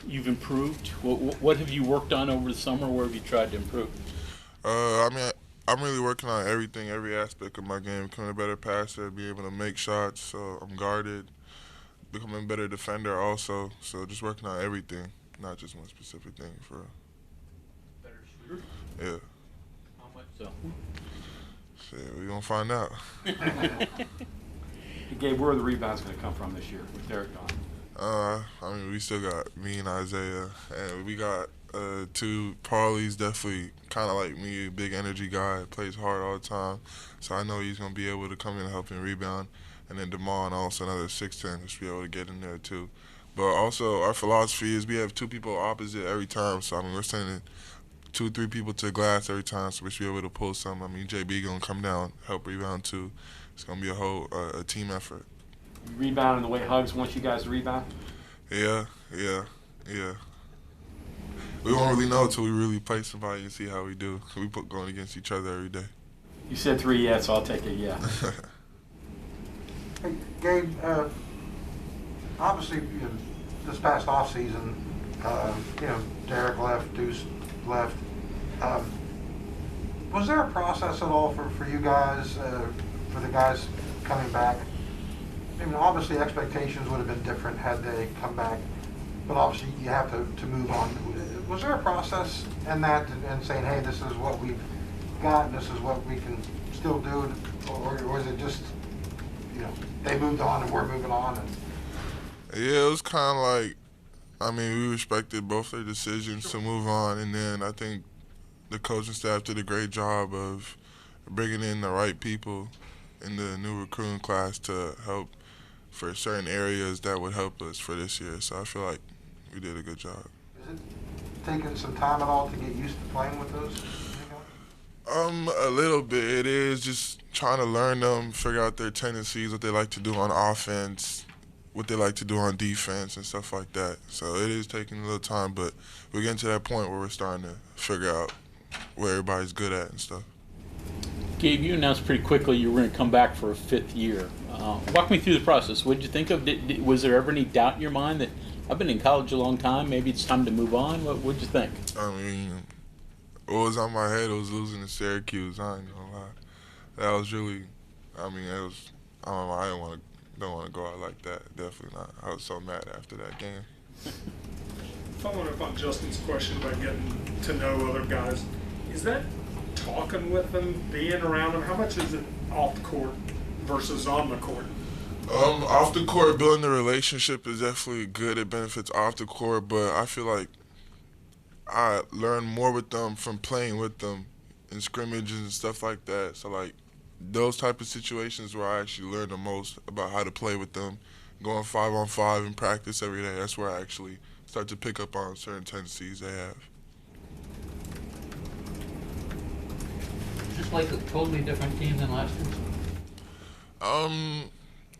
You've improved. What have you worked on over the summer? Where have you tried to improve? I'm really working on everything, every aspect of my game, becoming a better passer, be able to make shots, so I'm guarded, becoming a better defender also. So just working on everything, not just one specific thing. For real. Better shooter? Yeah, How much so? shit, we gonna find out. Gabe, where are the rebounds going to come from this year with Derek gone? We still got me and Isaiah, and we got two. Paulie's definitely kind of like me, a big energy guy, plays hard all the time. So I know he's gonna be able to come in and help him rebound. And then Damon also another 6'10", just be able to get in there too. But also our philosophy is we have two people opposite every time. So we're sending two, three people to the glass every time, so we should be able to pull some. JB gonna come down, help rebound too. It's gonna be a whole a team effort. You rebound and the way Hugs wants you guys to rebound? Yeah, yeah, yeah. We won't really know until we really play somebody and see how we do. We put going against each other every day. You said 3 yeah, so I'll take a yeah. Hey, Gabe, obviously, this past offseason, Derek left, Deuce left. Was there a process at all for you guys, for the guys coming back? I mean, obviously expectations would have been different had they come back, but obviously you have to move on. Was there a process in that and saying, hey, this is what we've got, this is what we can still do, or was it just, they moved on and we're moving on? Yeah, it was kind of like, we respected both their decisions to move on, and then I think the coaching staff did a great job of bringing in the right people in the new recruiting class to help for certain areas that would help us for this year. So I feel like we did a good job. Is it taking some time at all to get used to playing with those? A little bit. It is just trying to learn them, figure out their tendencies, what they like to do on offense, what they like to do on defense and stuff like that. So it is taking a little time, but we're getting to that point where we're starting to figure out where everybody's good at and stuff. Gabe, you announced pretty quickly you were going to come back for a 5th year. Walk me through the process. What did you think of? Was there ever any doubt in your mind that I've been in college a long time, maybe it's time to move on? What did you think? What was on my head was losing to Syracuse. I ain't gonna lie. That was really, it was, I don't know, don't want to go out like that. Definitely not. I was so mad after that game. Following up on Justin's question about getting to know other guys, is that talking with them, being around them, how much is it off the court versus on the court? Off the court, building the relationship is definitely good. It benefits off the court, but I feel like I learn more with them from playing with them in scrimmages and stuff like that. So, those type of situations where I actually learn the most about how to play with them, going 5-on-5 in practice every day, that's where I actually start to pick up on certain tendencies they have. Is this like a totally different team than last year?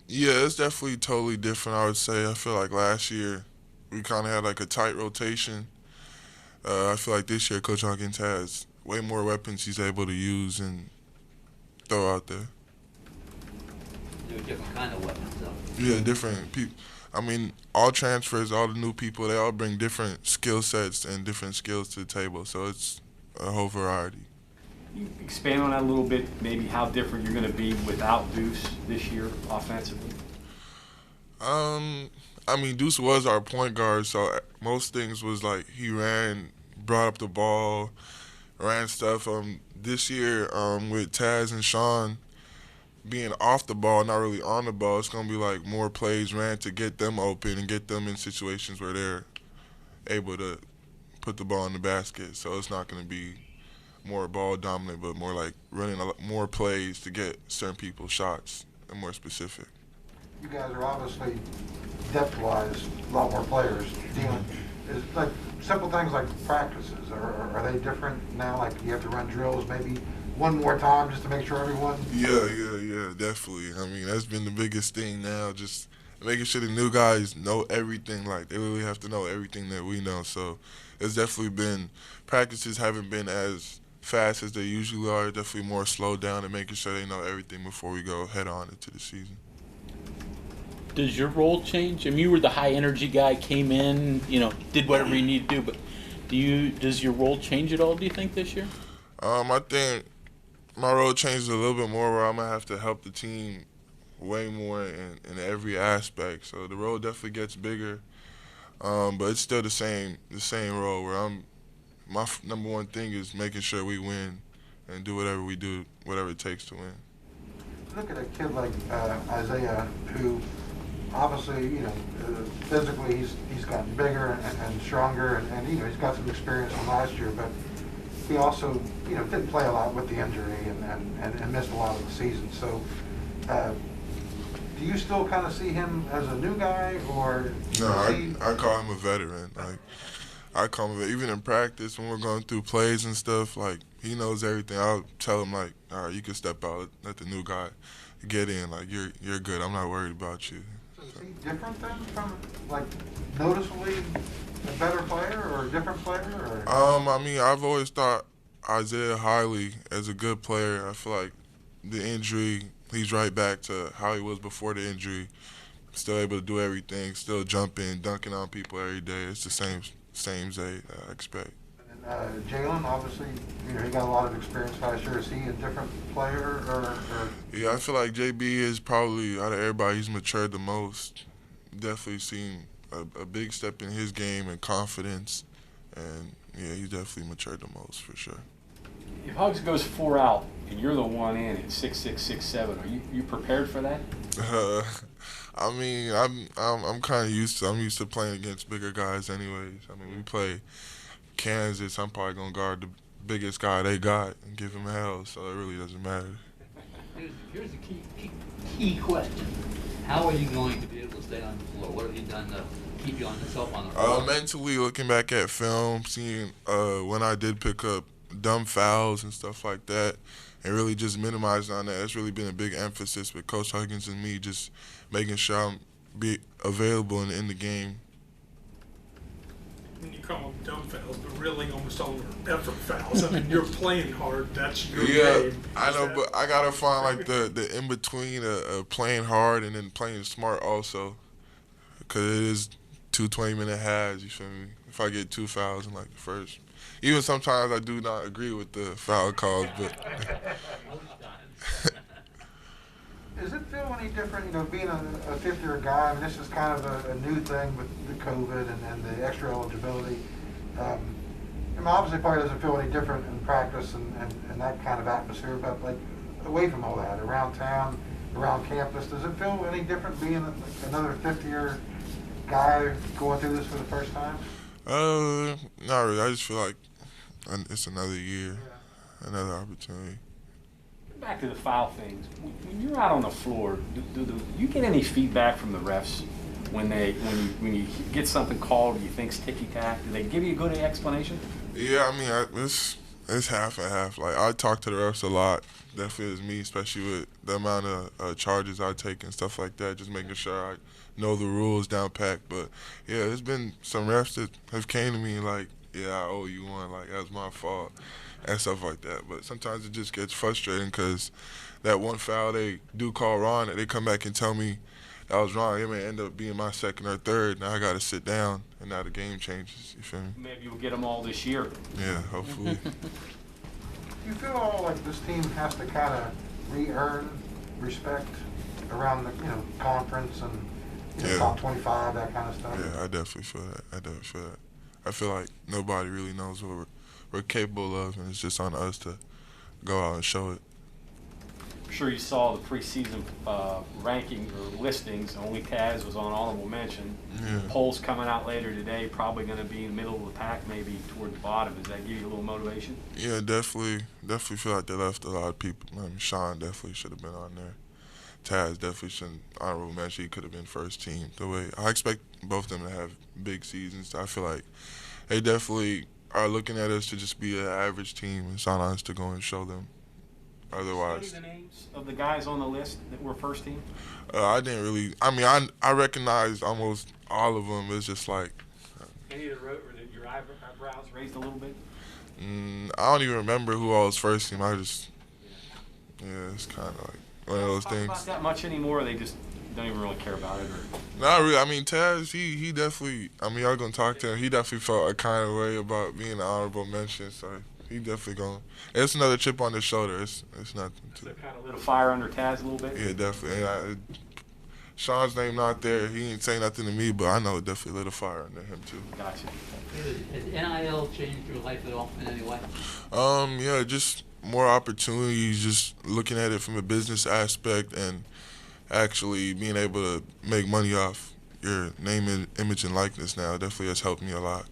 Yeah, it's definitely totally different, I would say. I feel like last year we kind of had a tight rotation. I feel like this year Coach Hawkins has way more weapons he's able to use and throw out there. They're different kind of weapons, though. Yeah, different people. All transfers, all the new people, they all bring different skill sets and different skills to the table. So it's a whole variety. Can you expand on that a little bit, maybe how different you're going to be without Deuce this year offensively? Deuce was our point guard, so most things was he ran, brought up the ball, ran stuff. This year, with Taz and Sean being off the ball, not really on the ball, it's gonna be more plays ran to get them open and get them in situations where they're able to put the ball in the basket. So it's not gonna be more ball dominant, but more running a lot more plays to get certain people shots and more specific. You guys are obviously depth-wise a lot more players dealing. Is simple things like practices, are they different now? You have to run drills maybe one more time just to make sure everyone. Yeah, definitely. That's been the biggest thing now, just making sure the new guys know everything. They really have to know everything that we know. So it's definitely been, practices haven't been as fast as they usually are. Definitely more slowed down and making sure they know everything before we go head on into the season. Does your role change? I mean, you were the high energy guy, came in, did whatever you need to do, but does your role change at all, do you think, this year? I think my role changes a little bit more where I'm gonna have to help the team way more in every aspect. So the role definitely gets bigger, but it's still the same role where my number one thing is making sure we win and do whatever we do, whatever it takes to win. Look at a kid like Isaiah, who obviously, physically he's gotten bigger and stronger, and he's got some experience from last year, but he also, didn't play a lot with the injury and missed a lot of the season. So, do you still kind of see him as a new guy, or? No, I call him a veteran. Like, I call him, even in practice when we're going through plays and stuff, like, he knows everything. I'll tell him, like, all right, you can step out, let the new guy get in. Like, you're good. I'm not worried about you. So is he different then from, like, noticeably a better player or a different player? Or? I mean, I've always thought Isaiah highly as a good player. I feel like the injury, he's right back to how he was before the injury. Still able to do everything, still jumping, dunking on people every day. It's the same Zay I expect. And Jalen, obviously, he got a lot of experience last year. Is he a different player, or? Yeah, I feel like JB is probably, out of everybody, he's matured the most. Definitely seen a big step in his game and confidence, and yeah, he's definitely matured the most for sure. If Hugs goes 4 out and you're the one in at 6'6", 6'7", are you prepared for that? I mean, I'm kind of used to playing against bigger guys anyways. I mean, we play Kansas, I'm probably going to guard the biggest guy they got and give him hell, so it really doesn't matter. Here's the key question. How are you going to be able to stay on the floor? What have you done to keep yourself on the floor? Mentally, looking back at film, seeing when I did pick up dumb fouls and stuff like that, and really just minimizing on that. It's really been a big emphasis with Coach Huggins and me, just making sure I'm be available in the game. When you call them dumb fouls, but really almost all are effort fouls. I mean, you're playing hard. That's your game. I know, but I gotta find like the in between of playing hard and then playing smart also, because it is 2 20-minute halves. You feel me? If I get 2 fouls in like the first, even sometimes I do not agree with the foul calls, but. Does it feel any different, being a fifth-year guy? I mean, this is kind of a new thing with the COVID and the extra eligibility. I mean, obviously, it probably doesn't feel any different in practice and that kind of atmosphere, but like away from all that, around town, around campus, does it feel any different being another fifth-year guy going through this for the first time? Not really. I just feel like it's another year, another opportunity. Back to the foul things. When you're out on the floor, do you get any feedback from the refs when you get something called you think's ticky-tack? Do they give you a good explanation? Yeah, I mean, it's half and half. Like, I talk to the refs a lot. Definitely is me, especially with the amount of charges I take and stuff like that, just making sure I know the rules down pat. But, yeah, there's been some refs that have came to me like, yeah, I owe you one. Like, that was my fault. And stuff like that. But sometimes it just gets frustrating because that one foul they do call wrong, and they come back and tell me that was wrong. It may end up being my second or third. Now I got to sit down, and now the game changes. You feel me? Maybe you'll get them all this year. Yeah, hopefully. Do you feel all like this team has to kind of re-earn respect around the conference and top 25, that kind of stuff? Yeah, I definitely feel that. I feel like nobody really knows what we're capable of, and it's just on us to go out and show it. I'm sure you saw the preseason ranking or listings. Only Taz was on honorable mention. Yeah. Polls coming out later today, probably going to be in the middle of the pack, maybe toward the bottom. Does that give you a little motivation? Yeah, definitely feel like they left a lot of people. I mean, Sean definitely should have been on there. Taz definitely shouldn't honorable mention. He could have been first team. The way I expect both of them to have big seasons. I feel like they definitely are looking at us to just be an average team. It's on us to go and show them. Otherwise, Say the names of the guys on the list that were first team. I didn't really. I mean, I recognized almost all of them. It's just like Any of the wrote, or your eyebrows raised a little bit? I don't even remember who all was first team. I just it's kind of like one of those Talk things. about that much anymore? Or they just don't even really care about it, or Not really. I mean, Taz, he definitely. I mean, y'all gonna talk to him. He definitely felt a kind of way about being an honorable mention. So he definitely gonna. It's another chip on his shoulder. It's nothing. so kind of lit a fire under Taz a little bit? Yeah, definitely. And Sean's name not there. He ain't saying nothing to me, but I know it definitely lit a fire under him too. Gotcha. Has NIL changed your life at all in any way? Yeah, just more opportunities. Just looking at it from a business aspect and actually being able to make money off your name and image and likeness now definitely has helped me a lot.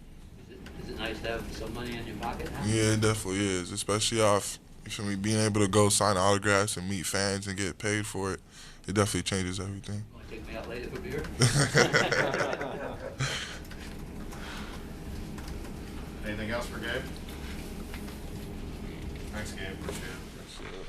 Is it nice to have some money in your pocket now? Yeah, it definitely is, especially off, you feel me, being able to go sign autographs and meet fans and get paid for it. It definitely changes everything. Want to take me out later for beer? Anything else for Gabe? Thanks, Gabe. Appreciate it.